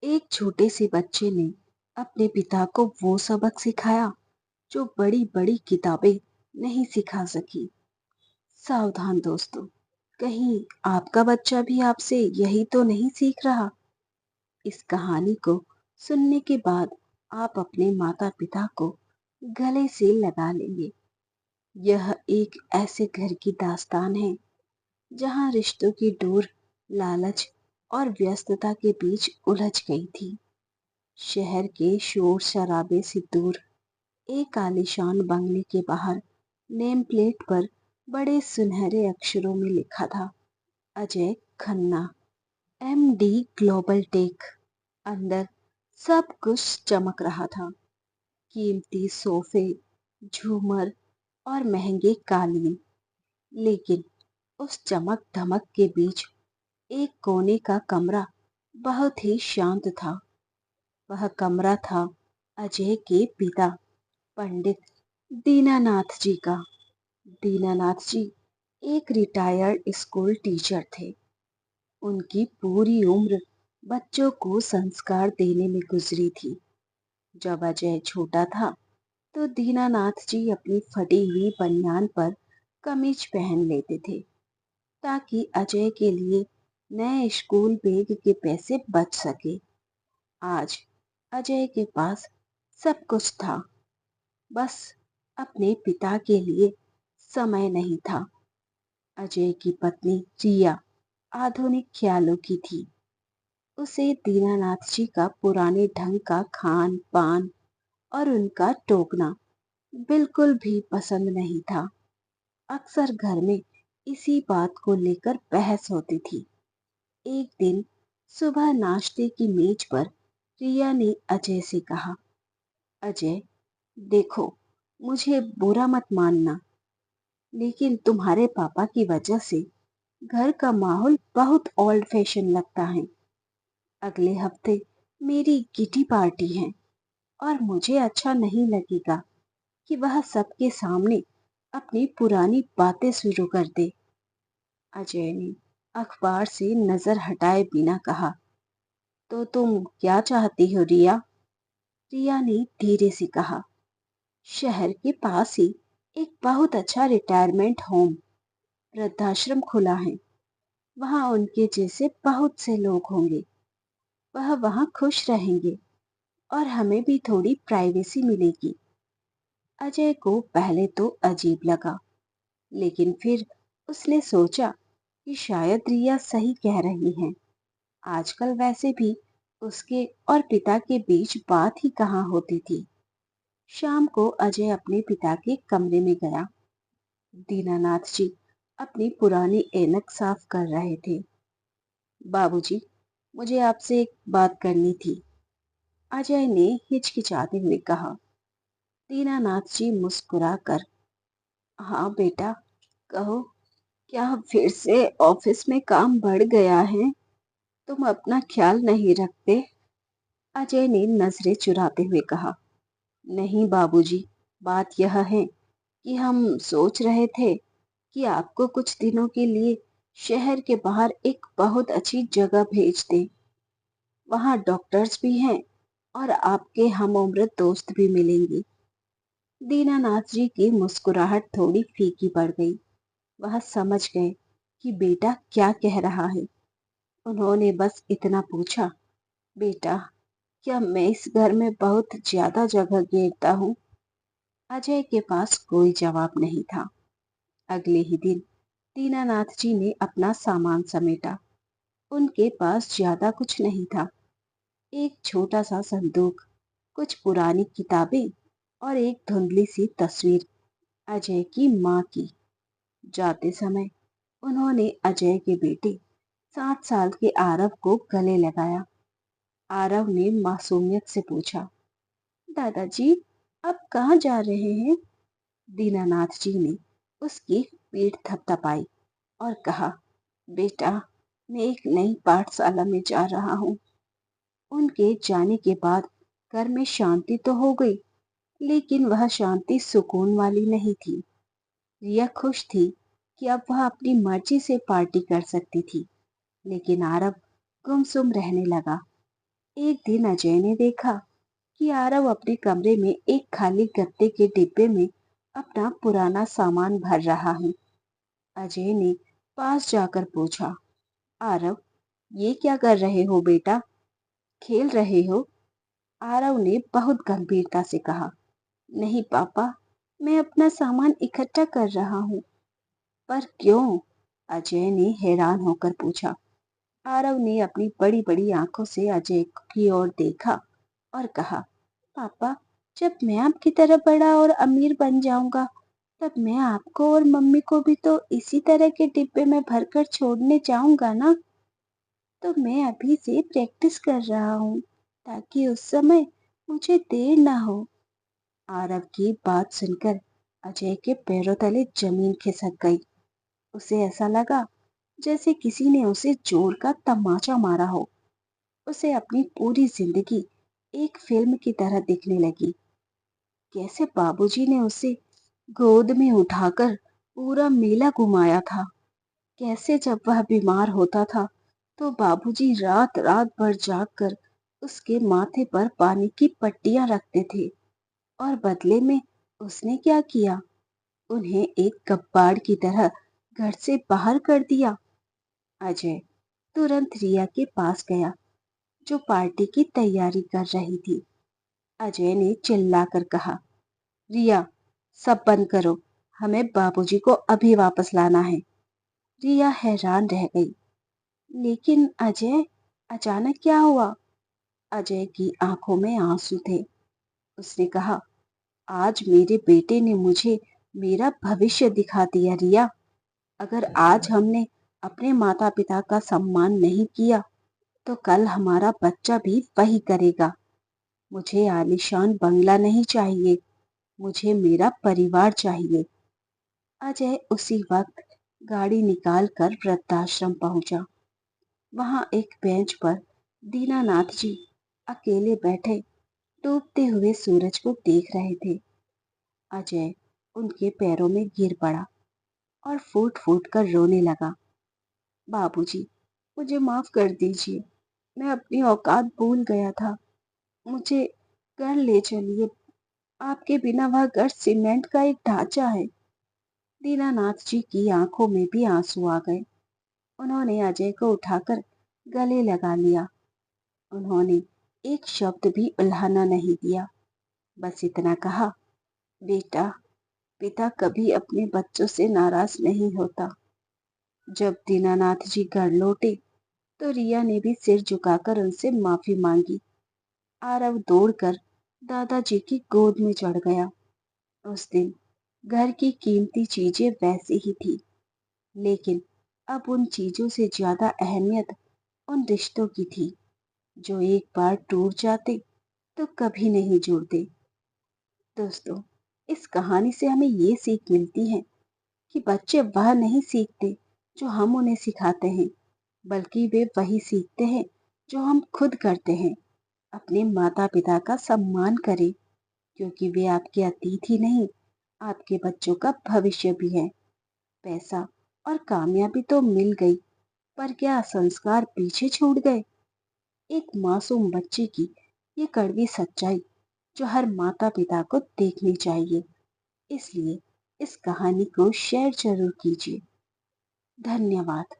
एक छोटे से बच्चे ने अपने पिता को वो सबक सिखाया जो बड़ी बड़ी किताबें नहीं सिखा सकी। सावधान दोस्तों, कहीं आपका बच्चा भी आपसे यही तो नहीं सीख रहा। इस कहानी को सुनने के बाद आप अपने माता पिता को गले से लगा लेंगे। यह एक ऐसे घर की दास्तान है जहां रिश्तों की डोर लालच और व्यस्तता के बीच उलझ गई थी। शहर के शोर शराबे से दूर एक आलीशान बंगले के बाहर नेम प्लेट पर बड़े सुनहरे अक्षरों में लिखा था, Ajay Khanna, MD global tech. अंदर सब कुछ चमक रहा था, कीमती सोफे, झूमर और महंगे कालीन। लेकिन उस चमक धमक के बीच एक कोने का कमरा बहुत ही शांत था। वह कमरा था अजय के पिता पंडित दीनानाथ जी का। दीनानाथ जी एक रिटायर्ड स्कूल टीचर थे। उनकी पूरी उम्र बच्चों को संस्कार देने में गुजरी थी। जब अजय छोटा था तो दीनानाथ जी अपनी फटी हुई बनियान पर कमीज पहन लेते थे ताकि अजय के लिए नए स्कूल बैग के पैसे बच सके। आज अजय के पास सब कुछ था, बस अपने पिता के लिए समय नहीं था। अजय की पत्नी रिया आधुनिक ख्यालों की थी। उसे दीनानाथ जी का पुराने ढंग का खान पान और उनका टोकना बिल्कुल भी पसंद नहीं था। अक्सर घर में इसी बात को लेकर बहस होती थी। एक दिन सुबह नाश्ते की मेज पर रिया ने अजय से कहा, अजय देखो, मुझे बुरा मत मानना, लेकिन तुम्हारे पापा की वजह से घर का माहौल बहुत ओल्ड फैशन लगता है। अगले हफ्ते मेरी किटी पार्टी है और मुझे अच्छा नहीं लगेगा कि वह सबके सामने अपनी पुरानी बातें शुरू कर दे। अजय ने अखबार से नजर हटाए बिना कहा, तो तुम क्या चाहती हो रिया? रिया ने धीरे से कहा, शहर के पास ही एक बहुत अच्छा रिटायरमेंट होम, वृद्धाश्रम खुला है। वहां उनके जैसे बहुत से लोग होंगे। वह वहां खुश रहेंगे और हमें भी थोड़ी प्राइवेसी मिलेगी। अजय को पहले तो अजीब लगा, लेकिन फिर उसने सोचा कि शायद रिया सही कह रही है। आजकल वैसे भी उसके और पिता के बीच बात ही कहाँ होती थी। शाम को अजय अपने पिता के कमरे में गया। दीनानाथ जी अपनी पुरानी ऐनक साफ कर रहे थे। बाबूजी, मुझे आपसे एक बात करनी थी, अजय ने हिचकिचाते हुए कहा। दीनानाथ जी मुस्कुराकर, हाँ बेटा, कहो, क्या फिर से ऑफिस में काम बढ़ गया है? तुम अपना ख्याल नहीं रखते? अजय ने नजरें चुराते हुए कहा, नहीं बाबूजी, बात यह है कि हम सोच रहे थे कि आपको कुछ दिनों के लिए शहर के बाहर एक बहुत अच्छी जगह भेज दें। वहाँ डॉक्टर्स भी हैं और आपके हम उम्र दोस्त भी मिलेंगे। दीनानाथ जी की मुस्कुराहट थोड़ी फीकी पड़ गई। वह समझ गए कि बेटा क्या कह रहा है। उन्होंने बस इतना पूछा, बेटा, क्या मैं इस घर में बहुत ज्यादा जगह घेरता हूँ? अजय के पास कोई जवाब नहीं था। अगले ही दिन दीनानाथ जी ने अपना सामान समेटा। उनके पास ज्यादा कुछ नहीं था, एक छोटा सा संदूक, कुछ पुरानी किताबें और एक धुंधली सी तस्वीर अजय की माँ की। जाते समय उन्होंने अजय के बेटे 7 साल के आरव को गले लगाया। आरव ने मासूमियत से पूछा, दादाजी, आप कहाँ जा रहे हैं? दीनानाथ जी ने उसकी पीठ थपथपाई और कहा, बेटा, मैं एक नई पाठशाला में जा रहा हूँ। उनके जाने के बाद घर में शांति तो हो गई, लेकिन वह शांति सुकून वाली नहीं थी। रिया खुश थी कि अब वह अपनी मर्जी से पार्टी कर सकती थी, लेकिन आरव गुमसुम रहने लगा। एक दिन अजय ने देखा कि आरव अपने कमरे में एक खाली गत्ते के डिब्बे में अपना पुराना सामान भर रहा है। अजय ने पास जाकर पूछा, आरव, ये क्या कर रहे हो बेटा? खेल रहे हो? आरव ने बहुत गंभीरता से कहा, नहीं पापा, मैं अपना सामान इकट्ठा कर रहा हूँ। पर क्यों? अजय ने हैरान होकर पूछा। आरव ने अपनी बड़ी बड़ी आंखों से अजय की ओर देखा और कहा, पापा, जब मैं आपकी तरह बड़ा और अमीर बन जाऊंगा, तब मैं आपको और मम्मी को भी तो इसी तरह के डिब्बे में भरकर छोड़ने जाऊंगा ना। तो मैं अभी से प्रैक्टिस कर रहा हूँ ताकि उस समय मुझे देर ना हो। आरव की बात सुनकर अजय के पैरों तले जमीन खिसक गई। उसे ऐसा लगा जैसे किसी ने उसे जोर का तमाचा मारा हो। उसे अपनी पूरी जिंदगी एक फिल्म की तरह दिखने लगी। कैसे बाबूजी ने उसे गोद में उठाकर पूरा मेला घुमाया था। कैसे जब वह बीमार होता था तो बाबूजी रात रात भर जागकर उसके माथे पर पानी की पट्टियां रखते थे। और बदले में उसने क्या किया? उन्हें एक कबाड़ की तरह घर से बाहर कर दिया। अजय तुरंत रिया के पास गया, जो पार्टी की तैयारी कर रही थी। अजय ने चिल्लाकर कहा, रिया, सब बंद करो, हमें बाबूजी को अभी वापस लाना है। रिया हैरान रह गई। लेकिन अजय, अचानक क्या हुआ? अजय की आंखों में आंसू थे। उसने कहा, आज मेरे बेटे ने मुझे मेरा भविष्य दिखा दिया रिया। अगर आज हमने अपने माता पिता का सम्मान नहीं किया तो कल हमारा बच्चा भी वही करेगा। मुझे आलीशान बंगला नहीं चाहिए, मुझे मेरा परिवार चाहिए। अजय उसी वक्त गाड़ी निकाल कर वृद्धाश्रम पहुंचा। वहां एक बेंच पर दीनानाथ जी अकेले बैठे डूबते हुए सूरज को देख रहे थे। अजय उनके पैरों में गिर पड़ा और फूट फूट कर रोने लगा। बाबूजी, मुझे माफ कर दीजिए, मैं अपनी औकात भूल गया था। मुझे घर ले चलिए, आपके बिना वह घर सीमेंट का एक ढांचा है। दीनानाथ जी की आंखों में भी आंसू आ गए। उन्होंने अजय को उठाकर गले लगा लिया। उन्होंने एक शब्द भी उल्हाना नहीं दिया, बस इतना कहा, बेटा, पिता कभी अपने बच्चों से नाराज नहीं होता। जब दीनानाथ जी घर लौटे तो रिया ने भी सिर झुकाकर उनसे माफी मांगी। आरव दौड़कर दादाजी की गोद में चढ़ गया। उस दिन घर की कीमती चीजें वैसी ही थी, लेकिन अब उन चीजों से ज्यादा अहमियत उन रिश्तों की थी, जो एक बार टूट जाते तो कभी नहीं जुड़ते। दोस्तों, इस कहानी से हमें ये सीख मिलती है कि बच्चे वह नहीं सीखते जो हम उन्हें सिखाते हैं, बल्कि वे वही सीखते हैं जो हम खुद करते हैं। अपने माता पिता का सम्मान करें, क्योंकि वे आपके अतीत ही नहीं, आपके बच्चों का भविष्य भी है। पैसा और कामयाबी तो मिल गई, पर क्या संस्कार पीछे छूट गए? एक मासूम बच्चे की ये कड़वी सच्चाई जो हर माता पिता को देखनी चाहिए। इसलिए इस कहानी को शेयर जरूर कीजिए। धन्यवाद।